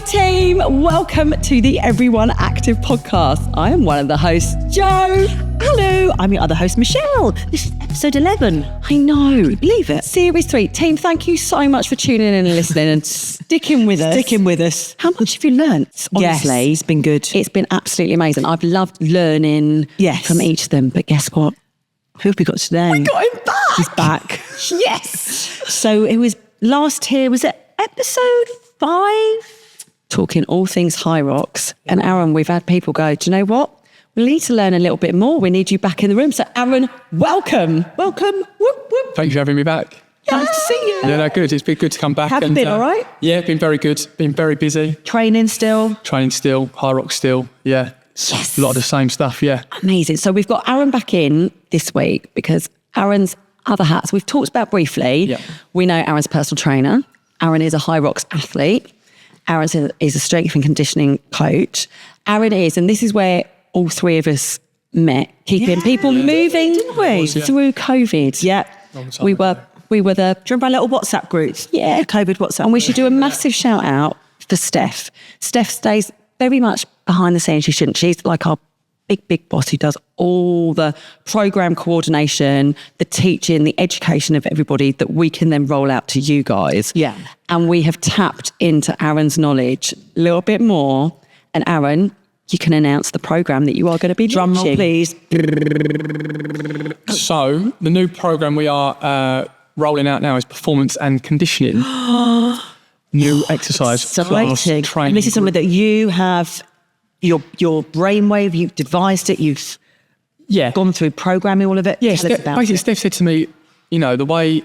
team, welcome to the Everyone Active podcast. I am one of the hosts, Jo. Hello, I'm your other host, Michelle. This is episode 11. I know. Believe it. Series 3. Team, thank you so much for tuning in and listening and sticking with us. How much have you learnt? Honestly, Yes, it's been good. It's been absolutely amazing. I've loved learning from each of them, but guess what? Who have we got today? We got him back. He's back. Yes. So it was last here, was it episode 5? Talking all things High Rocks. And Aaron, we've had people go, do you know what? We need to learn a little bit more. We need you back in the room. So Aaron, welcome. Welcome. Whoop, whoop. Thanks for having me back. Nice to see you. Yeah, no, good. It's been good to come back. Have you been all right? Yeah, been very good. Been very busy. Training still? Training still, High Rock still. Yeah. Yes. A lot of the same stuff, yeah. Amazing. So we've got Aaron back in this week because Aaron's other hats we've talked about briefly. Yeah. We know Aaron's a personal trainer. Aaron is a High Rocks athlete. Aaron is a strength and conditioning coach. Aaron is, and this is where all three of us met, keeping people moving through COVID. Yeah. We were the... Do you remember our little WhatsApp groups? Yeah. The COVID WhatsApp. And we should do a massive shout out for Steph. Steph stays very much behind the scenes. She shouldn't. She's like our big boss who does all the program coordination, the teaching, the education of everybody that we can then roll out to you guys. Yeah. And we have tapped into Aaron's knowledge a little bit more. And Aaron, you can announce the program that you are going to be Drum roll, launching. please. So the new program we are rolling out now is performance and conditioning. New exercise class Exciting. training. And this is something that you have, your brainwave, you've devised it, you've gone through programming all of it. Yeah, Tell us about basically it. Steph said to me, you know, the way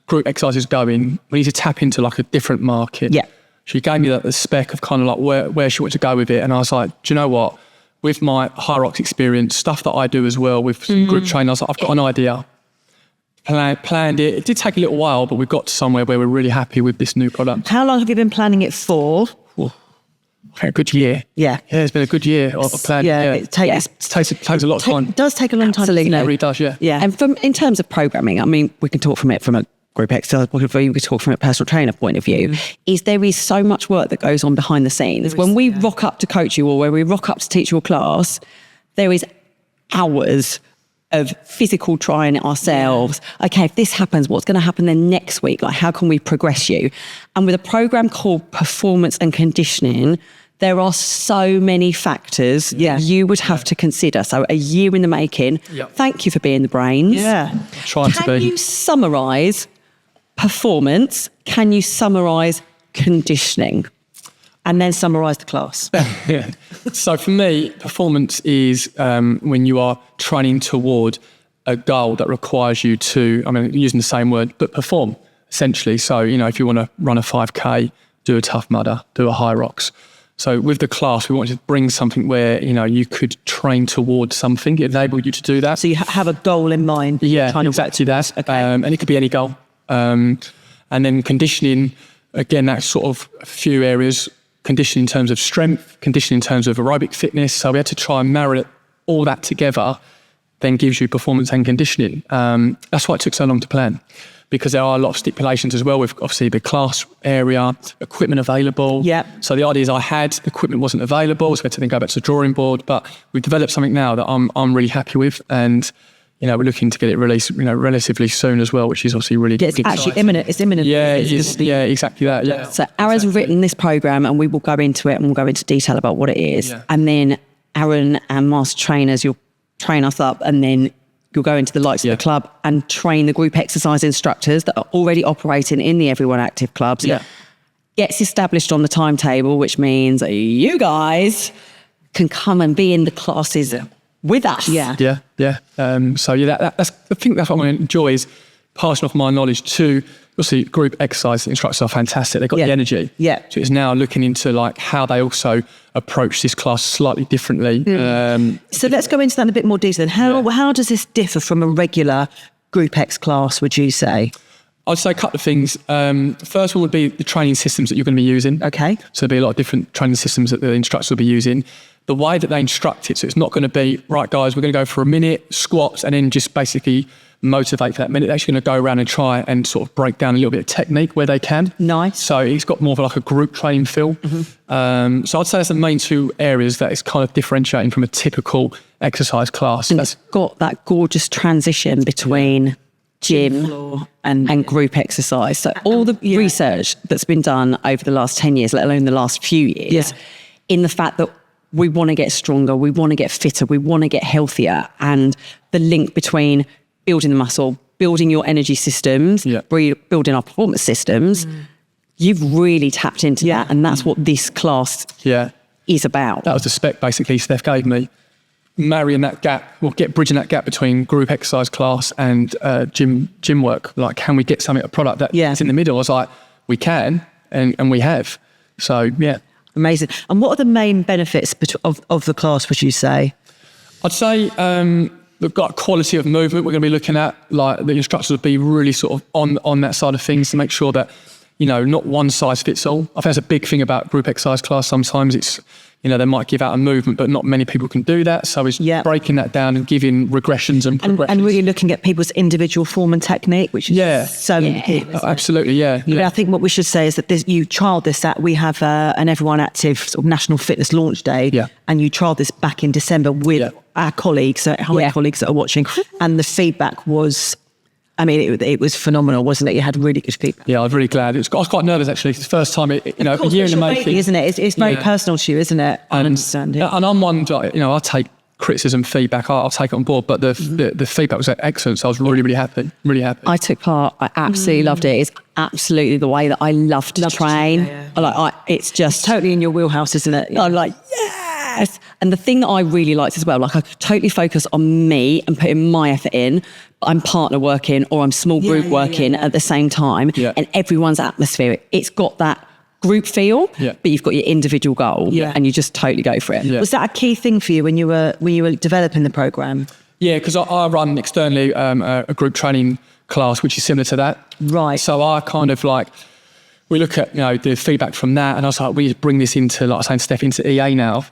group exercise is going, we need to tap into like a different market. Yeah. She gave me the spec of kind of like where she wanted to go with it. And I was like, do you know what? With my High Rocks experience, stuff that I do as well with group training, I was like, I've got an idea. Planned it. It did take a little while, but we've got to somewhere where we're really happy with this new product. How long have you been planning it for? A good year. Yeah. Yeah, it's been a good year of planning. Yeah, it takes It takes a lot of time. It does take a long time. Absolutely. It really does, yeah. Yeah. And in terms of programming, I mean, we can talk from a group exercise point of view, we can talk from a personal trainer point of view, there is so much work that goes on behind the scenes. When we rock up to coach you or when we rock up to teach your class, there is hours of physical trying it ourselves. Okay, if this happens, what's going to happen then next week? Like, how can we progress you? And with a program called Performance and Conditioning, there are so many factors you would have to consider. So a year in the making. Yep. Thank you for being the brains. Yeah. Trying to Can be. you summarise performance? Can you summarise conditioning? And then summarise the class. Yeah. So for me, performance is when you are training toward a goal that requires you to, I mean, using the same word, but perform, essentially. So, you know, if you want to run a 5K, do a Tough Mudder, do a High Rocks. So with the class, we wanted to bring something where, you know, you could train towards something. It enabled you to do that. So you have a goal in mind. Yeah, kind of exactly that. Okay. And it could be any goal. And then conditioning, again, that's sort of a few areas. Conditioning in terms of strength, conditioning in terms of aerobic fitness. So we had to try and marry all that together, then gives you performance and conditioning. That's why it took so long to plan, because there are a lot of stipulations as well with obviously the class area, equipment available. Yeah. So the ideas I had, equipment wasn't available, so we had to then go back to the drawing board. But we've developed something now that I'm really happy with, and you know, we're looking to get it released, you know, relatively soon as well, which is obviously really Yeah, it's exciting. actually imminent. It's imminent. Yeah, it is. Yeah, exactly that. Yeah. So Aaron's written this program and we will go into it and we'll go into detail about what it is. Yeah. And then Aaron and master trainers, you'll train us up and then you'll go into the lights of the club and train the group exercise instructors that are already operating in the Everyone Active clubs. Yeah. Gets established on the timetable, which means you guys can come and be in the classes with us. Yeah. Yeah. So that's I think that's what I enjoy, is passing off my knowledge to obviously group exercise instructors are fantastic. They've got the energy. Yeah. So it's now looking into like how they also approach this class slightly differently. So let's go into that in a bit more detail. How does this differ from a regular Group X class, would you say? I'd say a couple of things. First one would be the training systems that you're going to be using. Okay. So there'll be a lot of different training systems that the instructors will be using. The way that they instruct it, so it's not going to be, right guys, we're going to go for a minute, squats, and then just basically motivate for that minute. They're actually going to go around and try and sort of break down a little bit of technique where they can. Nice. So it's got more of like a group training feel. So I'd say that's the main two areas that is kind of differentiating from a typical exercise class. And it's got that gorgeous transition between gym and group exercise. So all the research that's been done over the last 10 years, let alone the last few years, in the fact that we want to get stronger, we want to get fitter, we want to get healthier, and the link between building the muscle, building your energy systems, building our performance systems, you've really tapped into that, and that's what this class is about. That was the spec basically Steph gave me. Marrying that gap, bridging that gap between group exercise class and gym work. Like, can we get something, a product that's in the middle? I was like, we can, and we have. So, yeah. Amazing. And what are the main benefits of the class, would you say? I'd say we've got quality of movement we're going to be looking at. Like, the instructors will be really sort of on that side of things to make sure that, not one size fits all. I think that's a big thing about group exercise class. Sometimes it's, they might give out a movement, but not many people can do that. So it's breaking that down and giving regressions and progressions. And really looking at people's individual form and technique, which is so important. Absolutely, yeah. But I think what we should say is that you trialled this at, we have an Everyone Active sort of National Fitness Launch Day, and you trialled this back in December with our colleagues, colleagues that are watching, and the feedback was, I mean, it was phenomenal, wasn't it? You had really good feedback. Yeah, I was really glad. I was quite nervous, actually. It's the first time, a year in the making. Isn't it? It's very personal to you, isn't it? I understand it. And I'm one, I take criticism, feedback, I'll take it on board, but the feedback was excellent, so I was really, really happy, really happy. I took part. I absolutely loved it. It's absolutely the way that I love to train. It's just totally in your wheelhouse, isn't it? I'm like, yes. And the thing that I really liked as well, like I could totally focus on me and putting my effort in, but I'm partner working or I'm small group working at the same time, and everyone's atmosphere, it's got that group feel, but you've got your individual goal, and you just totally go for it. Was that a key thing for you when you were developing the program? Yeah, because I run externally a group training class which is similar to that. Right. So I kind of we look at the feedback from that, and I was like, we just bring this into, like I was saying, Steph, into EA now.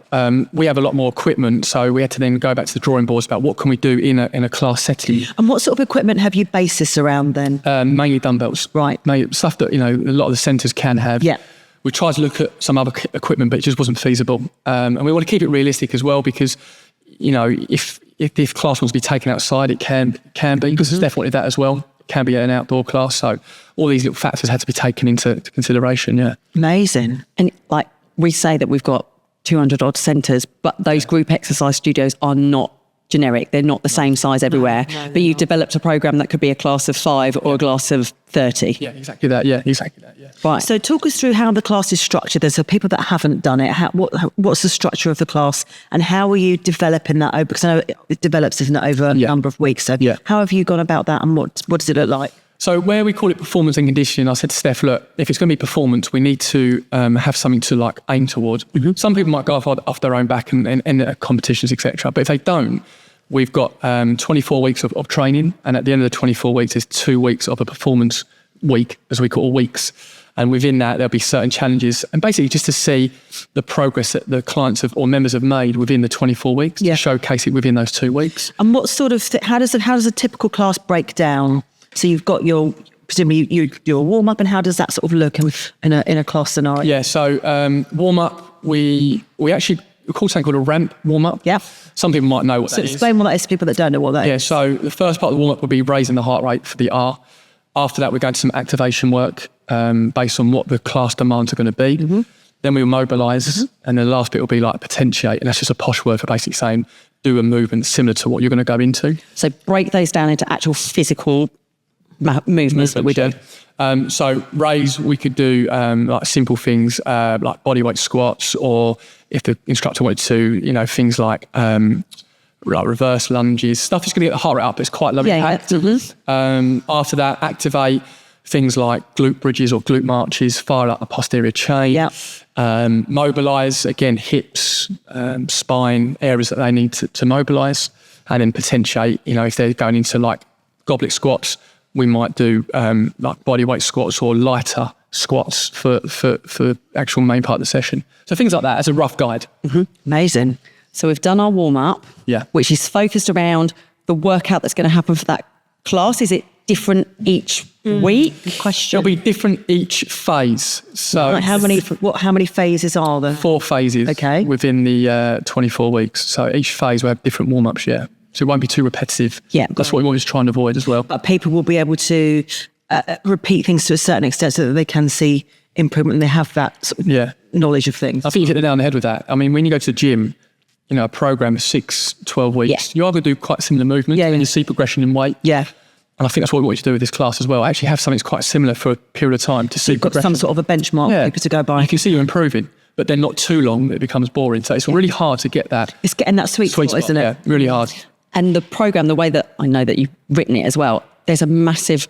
We have a lot more equipment, so we had to then go back to the drawing boards about what can we do in a class setting. And what sort of equipment have you based this around then? Mainly dumbbells, right? Stuff that a lot of the centres can have. Yeah. We tried to look at some other equipment, but it just wasn't feasible. And we want to keep it realistic as well, because if this class wants to be taken outside, it can be, because Steph wanted that as well. It can be an outdoor class, so all these little factors had to be taken into consideration. Yeah, amazing. And like we say that we've got 200 odd centres, but those group exercise studios are not generic. They're not the same size everywhere. But you've developed a program that could be a class of 5 or a class of 30. Yeah, exactly that. Yeah, exactly that. Yeah. Right. So talk us through how the class is structured. There's people that haven't done it. What's the structure of the class, and how are you developing that over? Because I know it develops, isn't it, over a number of weeks. So how have you gone about that, and what does it look like? So where we call it performance and conditioning, I said to Steph, look, if it's going to be performance, we need to have something to aim towards. Some people might go off their own back and competitions, etc. But if they don't, we've got 24 weeks of training, and at the end of the 24 weeks, there's 2 weeks of a performance week, as we call weeks. And within that, there'll be certain challenges, and basically just to see the progress that the clients or members have made within the 24 weeks, to showcase it within those 2 weeks. And what sort of, how does a typical class break down? So you've got presumably you do a warm up, and how does that sort of look in a class scenario? Yeah, so warm up, we actually call something called a ramp warm up. Yeah. Some people might know what that is. Explain what that is to people that don't know what that is. Yeah, so the first part of the warm up will be raising the heart rate for the R. After that, we're going to some activation work based on what the class demands are going to be. Then we'll mobilise, and the last bit will be potentiate, and that's just a posh word for basically saying do a movement similar to what you're going to go into. So break those down into actual physical movements that we do. So raise, we could do simple things like bodyweight squats, or if the instructor wanted to, things like reverse lunges, stuff that's going to get the heart rate up. It's quite low impact. After that, activate things like glute bridges or glute marches, fire up the posterior chain. Mobilise, again, hips, spine, areas that they need to mobilise, and then potentiate, if they're going into goblet squats, we might do bodyweight squats or lighter squats for the actual main part of the session. So things like that as a rough guide. Amazing. So we've done our warm up, which is focused around the workout that's going to happen for that class? Is it different each week? Question. It'll be different each phase. So Like how many phases are there? 4 phases within the 24 weeks. So each phase will have different warm-ups, yeah. So it won't be too repetitive. Yeah. That's what we always try and avoid as well. But people will be able to repeat things to a certain extent so that they can see improvement and they have that sort of knowledge of things. I think you hit the nail on the head with that. I mean, when you go to the gym, you know, a program of 6-12 weeks, you are going to do quite similar movements and you see progression in weight. Yeah. And I think that's what we want you to do with this class as well. Actually have something that's quite similar for a period of time to see You've got progression. some sort of a benchmark for people to go by. You can see you're improving, but then not too long that it becomes boring. So it's really hard to get that. It's getting that sweet spot, isn't it? Yeah, really hard. And the program, the way that I know that you've written it as well, there's a massive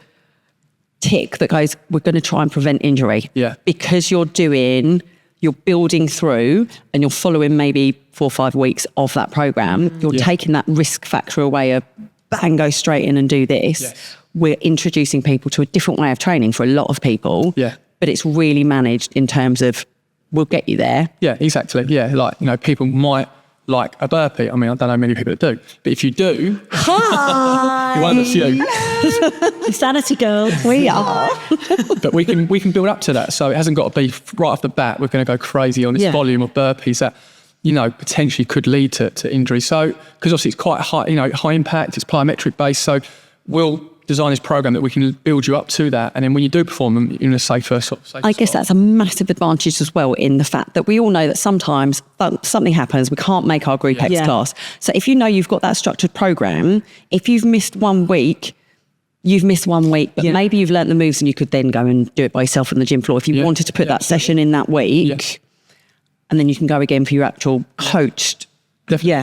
tick that goes, we're going to try and prevent injury. Yeah. Because you're building through and you're following maybe 4 or 5 weeks of that program, you're taking that risk factor away of bang, go straight in and do this. Yes. We're introducing people to a different way of training for a lot of people. Yeah. But it's really managed in terms of, we'll get you there. Yeah, exactly. Yeah, like, you know, people might like a burpee. I mean, I don't know many people that do. But if you do, you're one of the few. Sanity girls. We are. But we can build up to that. So it hasn't got to be right off the bat, we're going to go crazy on this volume of burpees that, you know, potentially could lead to injury. So, because obviously it's quite high, you know, high impact, it's plyometric based. So we'll design this program that we can build you up to that. And then when you do perform them, you're in a safer I guess that's a massive advantage as well, in the fact that we all know that sometimes something happens, we can't make our Group X class. So if you know you've got that structured program, if you've missed 1 week, you've missed 1 week, but maybe you've learnt the moves and you could then go and do it by yourself on the gym floor. If you wanted to put that session in that week, and then you can go again for your actual coached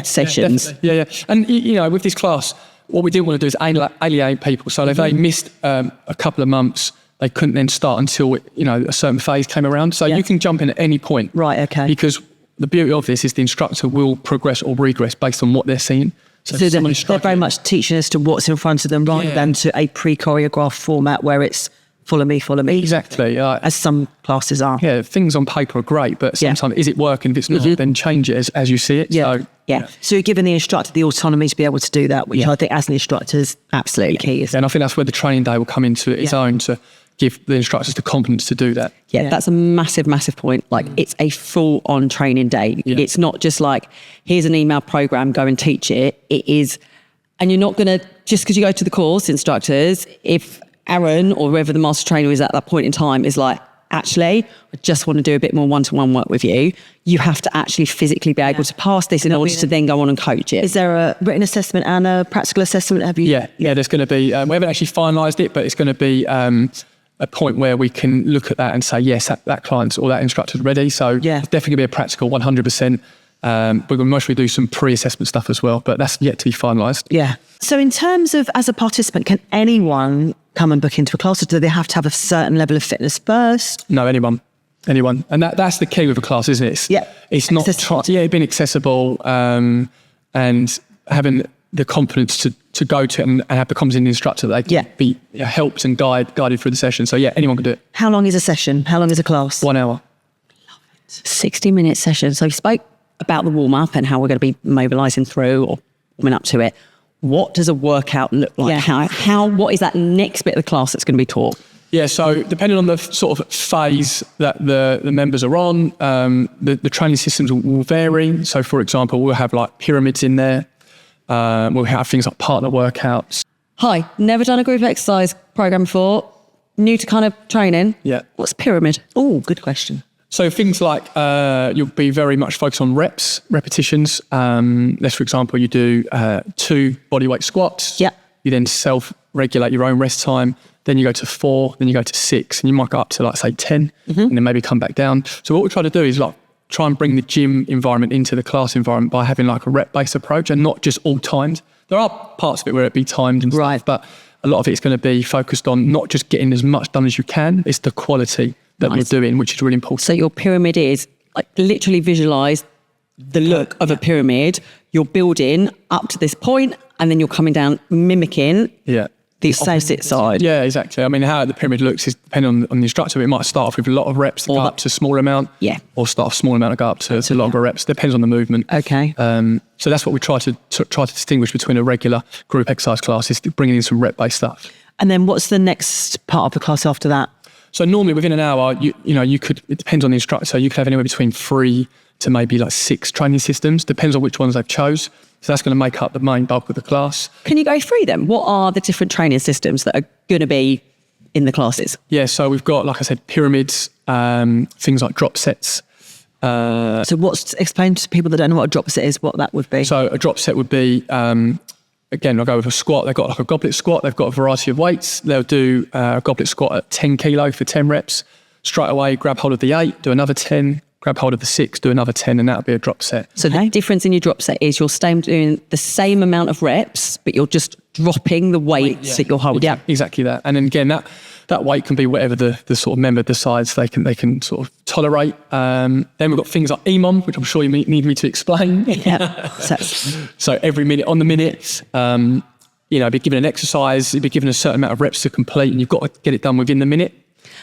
sessions. Yeah. And, you know, with this class, what we didn't want to do is alienate people. So if they missed a couple of months, they couldn't then start until, you know, a certain phase came around. So you can jump in at any point. Right, okay. Because the beauty of this is the instructor will progress or regress based on what they're seeing. So they're very much teaching us to what's in front of them rather than to a pre-choreographed format where it's follow me. Exactly. As some classes are. Yeah, things on paper are great, but sometimes is it working? If it's not, then change it as you see it. Yeah. So you're giving the instructor the autonomy to be able to do that, which I think as an instructor is absolutely key. And I think that's where the training day will come into its own, to give the instructors the confidence to do that. Yeah, that's a massive, massive point. Like, it's a full-on training day. Yeah. It's not just like, here's an email program, go and teach it. It is, and you're not going to, just because you go to the course, instructors, if Aaron or whoever the master trainer is at that point in time is like, actually, I just want to do a bit more one-to-one work with you, you have to actually physically be able to pass this in order to then go on and coach it. Is there a written assessment and a practical assessment? Have you? Yeah, there's going to be, we haven't actually finalised it, but it's going to be a point where we can look at that and say, yes, that client's or that instructor's ready. So it's definitely going to be a practical 100%. We're going to mostly do some pre-assessment stuff as well, but that's yet to be finalised. Yeah. So in terms of, as a participant, can anyone come and book into a class, or do they have to have a certain level of fitness first? No, anyone. And that's the key with a class, isn't it? It's not being accessible and having the confidence to go to it and have the confidence in the instructor that they can be helped and guided through the session. So anyone can do it. How long is a session? How long is a class? 1 hour. 60-minute session. So you spoke about the warm-up and how we're going to be mobilising through or warming up to it. What does a workout look like? What is that next bit of the class that's going to be taught? Yeah, so depending on the sort of phase that the members are on, the training systems will vary. So, for example, we'll have like pyramids in there. We'll have things like partner workouts. Hi, never done a group exercise program before. New to kind of training. Yeah. What's pyramid? Oh, good question. So things like you'll be very much focused on repetitions. Let's, for example, you do 2 bodyweight squats. Yeah. You then self-regulate your own rest time. Then you go to 4, then you go to 6, and you might go up to, like, say, 10, and then maybe come back down. So what we try to do is like try and bring the gym environment into the class environment by having like a rep-based approach and not just all timed. There are parts of it where it'd be timed and stuff, but a lot of it's going to be focused on not just getting as much done as you can, it's the quality that we're doing, which is really important. So your pyramid is, like, literally visualise the look of a pyramid. You're building up to this point and then you're coming down, mimicking the opposite side. Yeah, exactly. I mean, how the pyramid looks is depending on the instructor. It might start off with a lot of reps to go up to a smaller amount. Yeah. Or start off small amount and go up to longer reps. Depends on the movement. Okay. So that's what we try to distinguish between a regular group exercise class, is bringing in some rep-based stuff. And then what's the next part of the class after that? So normally within an hour, you could, it depends on the instructor, you could have anywhere between 3 to maybe like 6 training systems, depends on which ones they've chose. So that's going to make up the main bulk of the class. Can you go through them? What are the different training systems that are going to be in the classes? Yeah, so we've got, like I said, pyramids, things like drop sets. So explain to people that don't know what a drop set is, what that would be. So a drop set would be, again, I'll go with a squat. They've got like a goblet squat. They've got a variety of weights. They'll do a goblet squat at 10 kilo for 10 reps. Straight away, grab hold of the 8, do another 10, grab hold of the 6, do another 10, and that'll be a drop set. So the difference in your drop set is you're staying doing the same amount of reps, but you're just dropping the weights that you're holding. Yeah, exactly that. And then again, that weight can be whatever the sort of member decides they can sort of tolerate. Then we've got things like EMOM, which I'm sure you need me to explain. Yeah. So every minute on the minute, be given an exercise, you'd be given a certain amount of reps to complete, and you've got to get it done within the minute.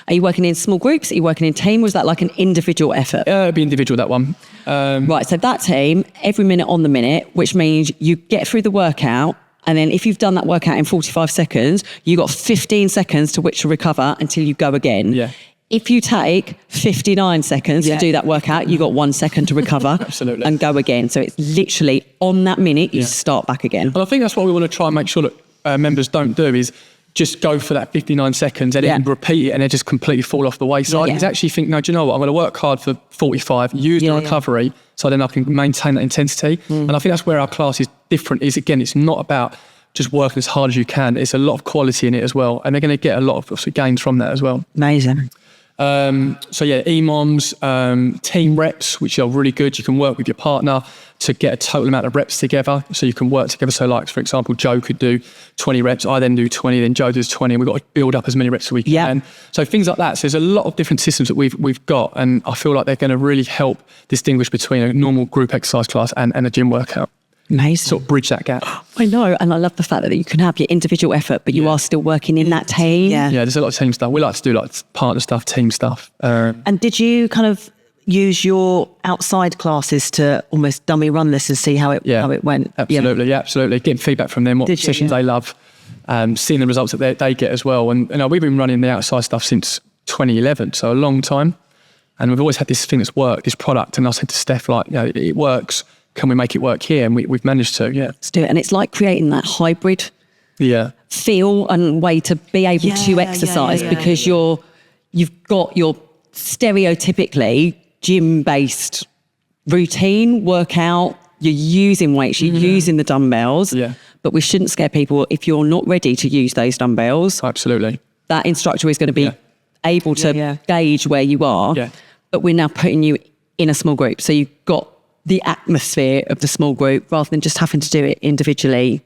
Are you working in small groups? Are you working in team? Was that like an individual effort? It'd be individual, that one. Right, so that team, every minute on the minute, which means you get through the workout, and then if you've done that workout in 45 seconds, you got 15 seconds to which to recover until you go again. Yeah. If you take 59 seconds to do that workout, you got 1 second to recover. Absolutely. And go again. So it's literally on that minute, you start back again. And I think that's what we want to try and make sure that members don't do, is just go for that 59 seconds and then repeat it and then just completely fall off the wayside. Yeah. Is actually think, no, do you know what? I'm going to work hard for 45, use the recovery so then I can maintain that intensity. And I think that's where our class is different, is again, it's not about just working as hard as you can. It's a lot of quality in it as well. And they're going to get a lot of gains from that as well. Amazing. So yeah, EMOMs, team reps, which are really good. You can work with your partner to get a total amount of reps together. So you can work together. So like, for example, Joe could do 20 reps. I then do 20, then Joe does 20. And we've got to build up as many reps as we can. So things like that. So there's a lot of different systems that we've got. And I feel like they're going to really help distinguish between a normal group exercise class and a gym workout. Amazing. Sort of bridge that gap. I know, and I love the fact that you can have your individual effort, but you are still working in that team. Yeah. Yeah, there's a lot of team stuff. We like to do like partner stuff, team stuff. And did you kind of use your outside classes to almost dummy run this and see how it went? Absolutely, yeah, absolutely. Getting feedback from them, what sessions they love, seeing the results that they get as well. And we've been running the outside stuff since 2011, so a long time. And we've always had this thing that's worked, this product. And I said to Steph, like, it works. Can we make it work here? And we've managed to, Let's do it. And it's like creating that hybrid feel and way to be able to exercise because you've got your stereotypically gym-based routine, workout, you're using weights, you're using the dumbbells, but we shouldn't scare people if you're not ready to use those dumbbells. Absolutely. That instructor is going to be able to gauge where you are, but we're now putting you in a small group. So you've got the atmosphere of the small group rather than just having to do it individually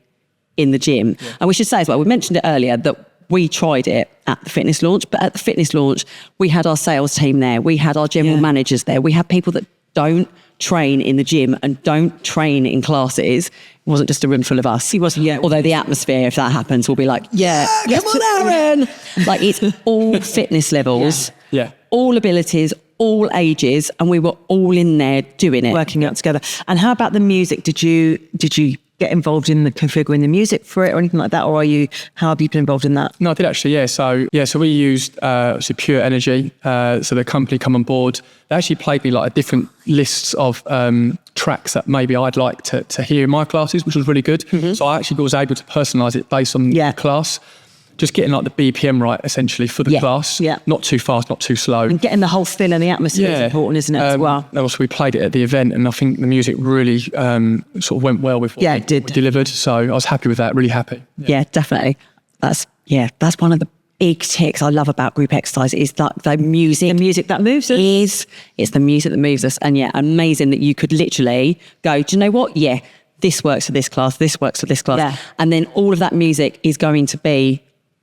in the gym. And we should say as well, we mentioned it earlier that we tried it at the fitness launch, but at the fitness launch, we had our sales team there. We had our general managers there. We had people that don't train in the gym and don't train in classes. It wasn't just a room full of us. He wasn't, although the atmosphere, if that happens, will be like, come on, Aaron. Like it's all fitness levels, all abilities, all ages, and we were all in there doing it, working out together. And how about the music? Did you get involved in the configuring the music for it or anything like that, or how have you been involved in that? No, I did actually. So we used Pure Energy. So the company come on board. They actually played me like a different lists of tracks that maybe I'd like to hear in my classes, which was really good. So I actually was able to personalise it based on the class. Just getting like the BPM right, essentially, for the class. Yeah. Not too fast, not too slow. And getting the whole feel and the atmosphere is important, isn't it, as well? And also, we played it at the event, and I think the music really sort of went well with what we delivered. So I was happy with that, really happy. Yeah, definitely. That's one of the big ticks I love about group exercise is that the music. The music that moves us. It's the music that moves us. And amazing that you could literally go, do you know what? Yeah, this works for this class, this works for this class. Yeah. And then all of that music is going to be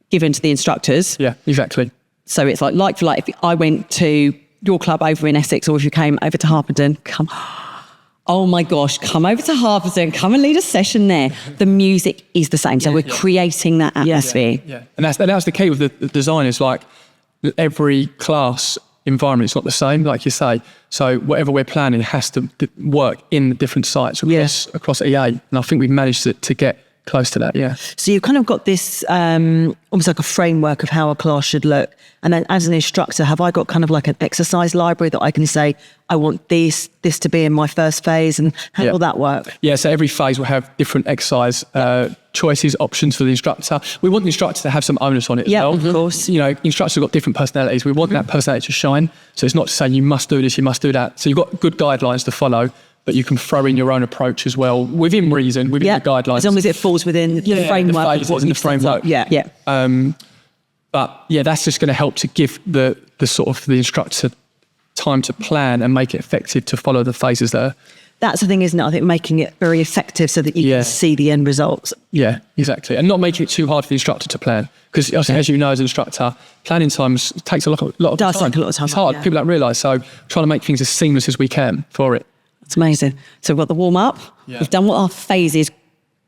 given to the instructors. Yeah, exactly. So it's like for like, if I went to your club over in Essex or if you came over to Harpenden, oh my gosh, come over to Harpenden, come and lead a session there. The music is the same. So we're creating that atmosphere. Yeah. And that's the key with the design is like every class environment is not the same, like you say. So whatever we're planning has to work in the different sites across EA. And I think we've managed to get close to that, yeah. So you've kind of got this almost like a framework of how a class should look. And then as an instructor, have I got kind of like an exercise library that I can say, I want this to be in my first phase? And how will that work? Yeah, so every phase will have different exercise choices, options for the instructor. We want the instructor to have some onus on it as well. Of course. You know, instructors have got different personalities. We want that personality to shine. So it's not to say you must do this, you must do that. So you've got good guidelines to follow, but you can throw in your own approach as well, within reason, within the guidelines. As long as it falls within the framework. The framework. Yeah. But yeah, that's just going to help to give the sort of the instructor time to plan and make it effective to follow the phases there. That's the thing, isn't it? I think making it very effective so that you can see the end results. Yeah, exactly. And not making it too hard for the instructor to plan. Because as you know, as an instructor, planning times takes a lot of time. Does take a lot of time. It's hard. People don't realise. So trying to make things as seamless as we can for it. It's amazing. So we've got the warm-up. Yeah. We've done what our phases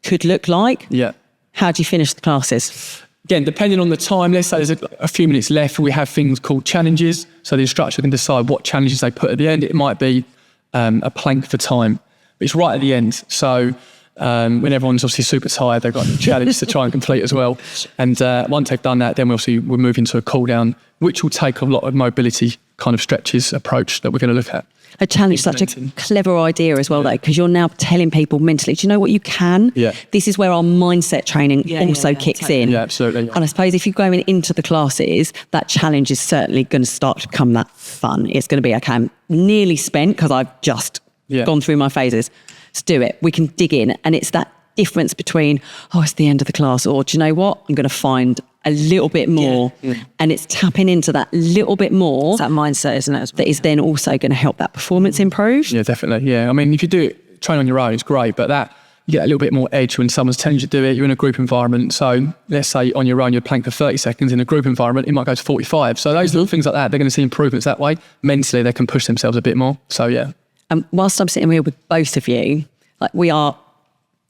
could look like. Yeah. How do you finish the classes? Again, depending on the time, let's say there's a few minutes left, we have things called challenges. So the instructor can decide what challenges they put at the end. It might be a plank for time, but it's right at the end. So when everyone's obviously super tired, they've got a challenge to try and complete as well. And once they've done that, then we'll move into a cool down, which will take a lot of mobility kind of stretches approach that we're going to look at. A challenge, such a clever idea as well, though, because you're now telling people mentally, do you know what you can? Yeah. This is where our mindset training also kicks in. Yeah, absolutely. And I suppose if you're going into the classes, that challenge is certainly going to start to become that fun. It's going to be, okay, I'm nearly spent because I've just gone through my phases. Let's do it. We can dig in. And it's that difference between, it's the end of the class, or do you know what? I'm going to find a little bit more. And it's tapping into that little bit more. It's that mindset, isn't it? That is then also going to help that performance improve. Yeah, definitely. Yeah. I mean, if you do it, train on your own, it's great, but that you get a little bit more edge when someone's telling you to do it. You're in a group environment. So let's say on your own, you're plank for 30 seconds. In a group environment, it might go to 45. So those little things like that, they're going to see improvements that way. Mentally, they can push themselves a bit more. So yeah. And whilst I'm sitting here with both of you, like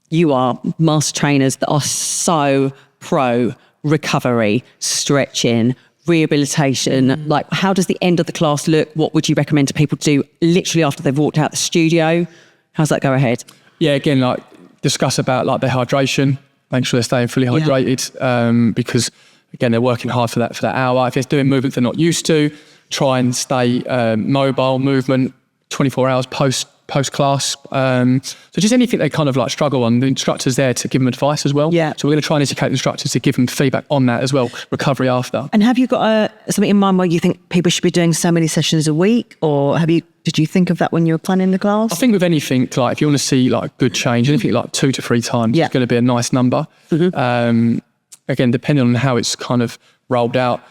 you are master trainers that are so pro recovery, stretching, rehabilitation. Like, how does the end of the class look? What would you recommend to people to do literally after they've walked out the studio? How's that go ahead? Yeah, again, like discuss about like their hydration, make sure they're staying fully hydrated, because again, they're working hard for that hour. If they're doing movement they're not used to, try and stay mobile, movement 24 hours post-class. So just anything they kind of like struggle on, the instructor's there to give them advice as well. Yeah. So we're going to try and educate the instructors to give them feedback on that as well, recovery after. And have you got something in mind where you think people should be doing so many sessions a week? Or did you think of that when you were planning the class? I think with anything, like if you want to see like good change, anything like 2 to 3 times, it's going to be a nice number. Again, depending on how it's kind of rolled out,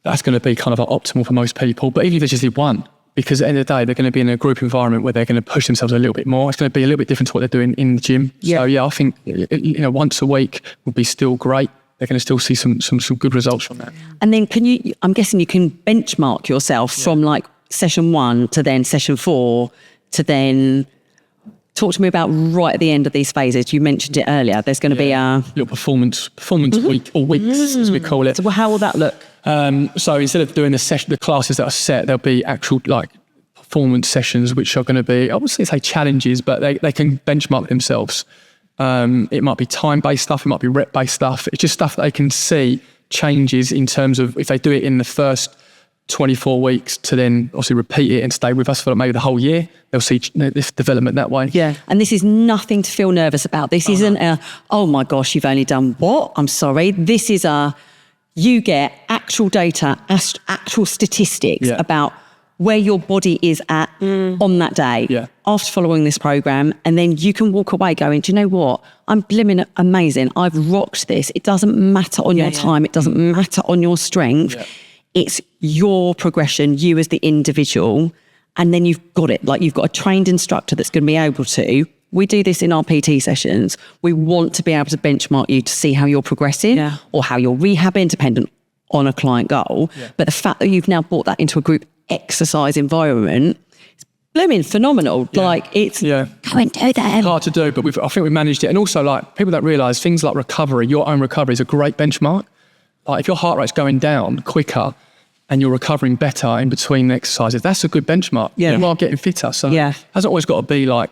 that's going to be kind of like optimal for most people. But even if they just did one, because at the end of the day, they're going to be in a group environment where they're going to push themselves a little bit more. It's going to be a little bit different to what they're doing in the gym. Yeah. So yeah, I think once a week would be still great. They're going to still see some good results from that. And then I'm guessing you can benchmark yourself from like session 1 to then session 4 to then talk to me about right at the end of these phases. You mentioned it earlier. There's going to be a little performance week or weeks, as we call it. So how will that look? So instead of doing the classes that are set, there'll be actual like performance sessions, which are going to be, I wouldn't say challenges, but they can benchmark themselves. It might be time-based stuff, it might be rep-based stuff. It's just stuff that they can see changes in terms of if they do it in the first 24 weeks to then obviously repeat it and stay with us for maybe the whole year, they'll see this development that way. Yeah. And this is nothing to feel nervous about. This isn't oh my gosh, you've only done what? I'm sorry. This is you get actual data, actual statistics about where your body is at on that day after following this program. And then you can walk away going, do you know what? I'm blimmin' amazing. I've rocked this. It doesn't matter on your time. It doesn't matter on your strength. Yeah. It's your progression, you as the individual. And then you've got it. Like you've got a trained instructor that's going to be able to. We do this in our PT sessions. We want to be able to benchmark you to see how you're progressing or how you're rehabbing, dependent on a client goal. Yeah. But the fact that you've now brought that into a group exercise environment, it's blooming phenomenal. Like it's Yeah. go and do them. Hard to do, but I think we've managed it. And also, like, people don't realise things like recovery, your own recovery is a great benchmark. Like, if your heart rate's going down quicker and you're recovering better in between exercises, that's a good benchmark. Yeah. You are getting fitter. So Yeah. it hasn't always got to be like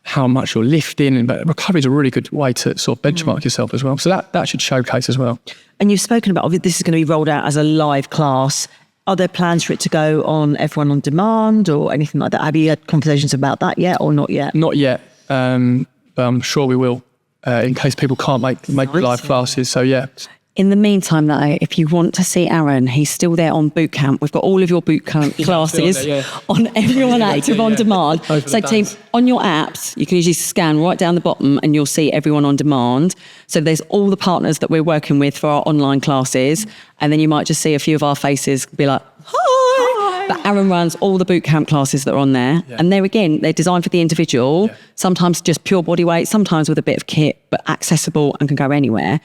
how much you're lifting, but recovery is a really good way to sort of benchmark yourself as well. So that should showcase as well. And you've spoken about, obviously, this is going to be rolled out as a live class. Are there plans for it to go on Everyone on Demand or anything like that? Have you had conversations about that yet or not yet? Not yet, but I'm sure we will, in case people can't make live classes. So yeah. In the meantime, though, if you want to see Aaron, he's still there on boot camp. We've got all of your boot camp classes there, yeah. on Everyone Active on Demand. Over So, the team, days. on your apps, you can usually scan right down the bottom and you'll see Everyone on Demand. So there's all the partners that we're working with for our online classes. And then you might just see a few of our faces be like, hi. But Aaron runs all the boot camp classes that are on there. Yeah. And they're, again, they're designed for the individual, sometimes just pure body weight, sometimes with a bit of kit, but accessible and can go anywhere.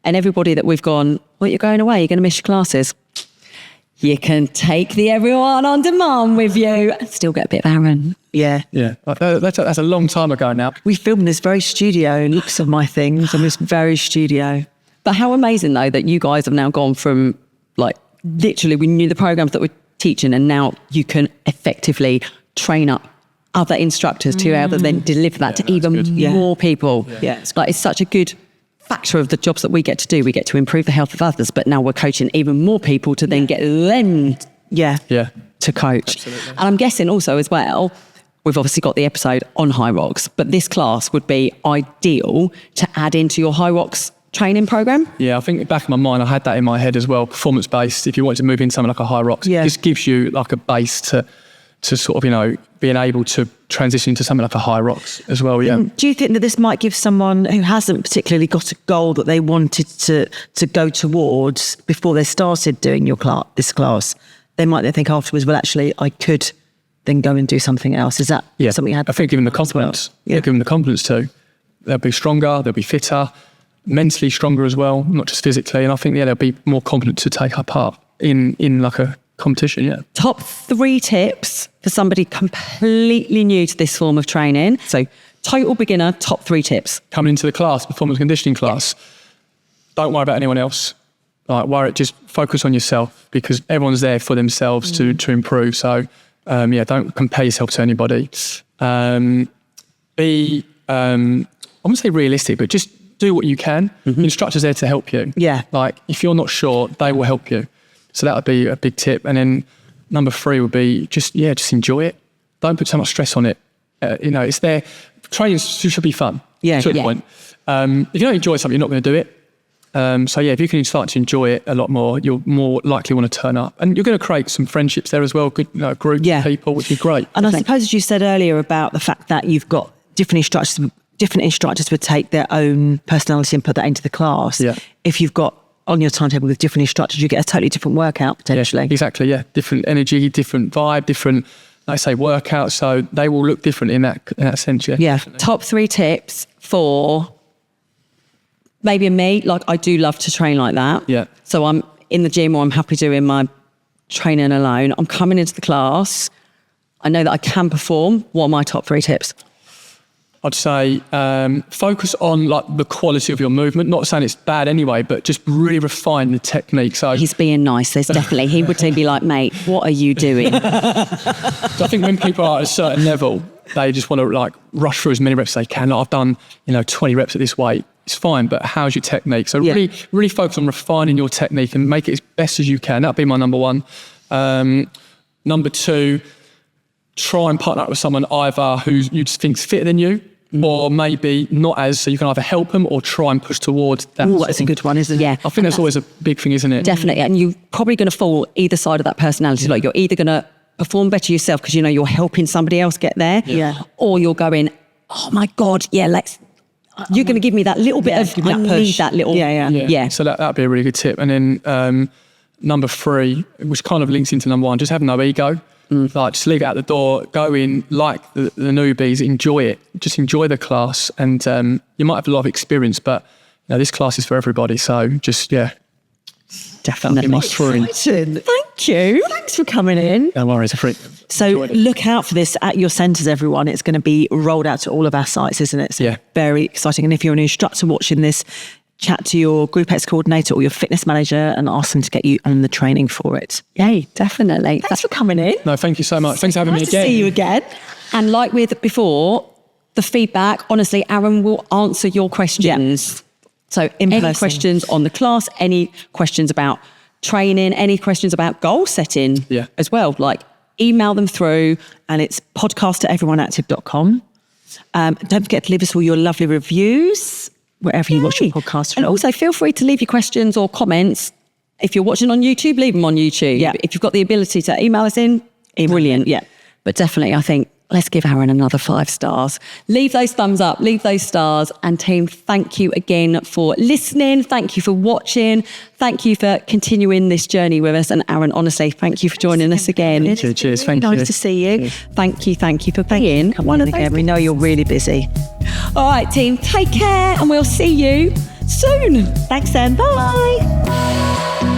And everybody that we've gone, well, you're going away, you're going to miss your classes. You can take the Everyone on Demand with you and still get a bit of Aaron. Yeah. Yeah, like, that's a long time ago now. We filmed this very studio and looks of my things and it's very studio. But how amazing, though, that you guys have now gone from, like, literally we knew the programs that we're teaching and now you can effectively train up other instructors to be able to then deliver that to even good. more people. Yeah. Like, it's such a good factor of the jobs that we get to do. We get to improve the health of others, but now we're coaching even more people to then get them Yeah. Yeah. to coach. Absolutely. And I'm guessing also as well, we've obviously got the episode on High Rocks, but this class would be ideal to add into your High Rocks training program. Yeah, I think back in my mind, I had that in my head as well, performance-based. If you want to move into something like a High Rocks, Yeah. it just gives you like a base to sort of, you know, being able to transition into something like a High Rocks as well, yeah. Do you think that this might give someone who hasn't particularly got a goal that they wanted to go towards before they started doing this class, they might then think afterwards, well, actually, I could then go and do something else. Is that something you had? I think given the confidence, Yeah. given the confidence too, they'll be stronger, they'll be fitter, mentally stronger as well, not just physically. And I think, they'll be more confident to take up part in like a competition, yeah. Top 3 tips for somebody completely new to this form of training. So total beginner, top 3 tips. Coming into the class, performance conditioning class, don't worry about anyone else. Like, just focus on yourself because everyone's there for themselves to improve. So, don't compare yourself to anybody. Be, I wouldn't say realistic, but just do what you can. The instructor's there to help you. Yeah. Like, if you're not sure, they will help you. So that would be a big tip. And then number 3 would be just enjoy it. Don't put so much stress on it. It's there. Training should be fun. Yeah. To a Yeah. point. If you don't enjoy something, you're not going to do it. If you can start to enjoy it a lot more, you'll more likely want to turn up. And you're going to create some friendships there as well, good group Yeah. of people, which would be great. And I suppose, as you said earlier about the fact that you've got different instructors would take their own personality and put that into the class. Yeah. If you've got on your timetable with different instructors, you get a totally different workout potentially. Yeah, exactly, yeah. Different energy, different vibe, different, like I say, workouts. So they will look different in that sense, yeah. Yeah. Top 3 tips for maybe me. Like, I do love to train like that. Yeah. So I'm in the gym or I'm happy doing my training alone. I'm coming into the class. I know that I can perform. What are my top 3 tips? I'd say focus on like the quality of your movement. Not saying it's bad anyway, but just really refine the technique. So He's being nice. There's definitely, he would be like, mate, what are you doing? So I think when people are at a certain level, they just want to like rush through as many reps as they can. Like, I've done 20 reps at this weight. It's fine, but how's your technique? So Yeah. really focus on refining your technique and make it as best as you can. That'd be my number 1. Number 2, try and partner up with someone either who you just think's fitter than you, or maybe not as, so you can either help them or try and push towards that. Oh, sort that's a of- good one, isn't it? Yeah. I think that's always a big thing, isn't it? Definitely. And you're probably going to fall either side of that personality. Like, you're either going to perform better yourself because you're helping somebody else get there. Yeah. Or you're going, oh my God, yeah, you're going to give me that little bit of, give me I that need push. that little. Yeah. So that'd be a really good tip. And then number 3, which kind of links into number 1, just have no ego. Like, just leave it at the door, go in like the newbies, enjoy it. Just enjoy the class. And you might have a lot of experience, but this class is for everybody. So just, Definitely. must throw in. Exciting. Thank Thank you. Thanks for coming in. No worries. So look out for this at your centres, everyone. It's going to be rolled out to all of our sites, isn't it? So Yeah. very exciting. And if you're an instructor watching this, chat to your Group X coordinator or your fitness manager and ask them to get you on the training for it. Yay, definitely. Thanks for coming in. No, thank you so much. Thanks for having me Nice again. to see you again. And like with before, the feedback, honestly, Aaron will answer your questions. So any person. questions on the class, any questions about training, any questions about goal setting as well, like email them through. And it's podcast@everyoneactive.com. Don't forget to leave us all your lovely reviews wherever you watch your podcast. And also feel free to leave your questions or comments. If you're watching on YouTube, leave them on YouTube. Yeah. If you've got the ability to email us in, brilliant. Yeah. But definitely, I think, let's give Aaron another 5 stars. Leave those thumbs up, leave those stars. And team, thank you again for listening. Thank you for watching. Thank you for continuing this journey with us. And Aaron, honestly, thank you for joining us again. Cheers. Thank you. Nice to see you. Thank you for being One of again. We know you're really busy. All right, team, take care and we'll see you soon. Thanks then. Bye.